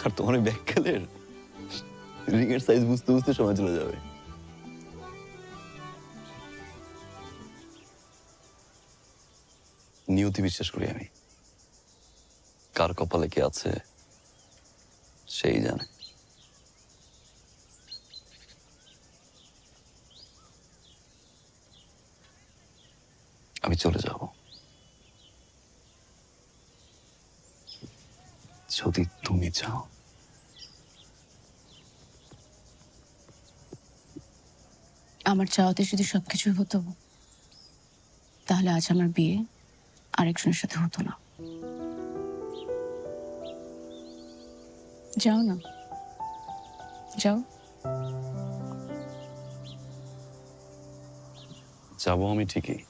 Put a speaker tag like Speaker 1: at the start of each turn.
Speaker 1: আর তোমার ওই ব্যাককেলের রিং এর সাইজ বুঝতে বুঝতে সময় চলে যাবে। নিয়তি বিশ্বাস করি আমি, কার কপালে কি আছে সেই জানে। আমি চলে যাব যদি তুমি চাও।
Speaker 2: আমার চাওয়াতে যদি সবকিছু হতো তাহলে আজ আমার বিয়ে আরেকজনের সাথে হতো না। যাও না, যাও।
Speaker 1: যাবো আমি ঠিকই,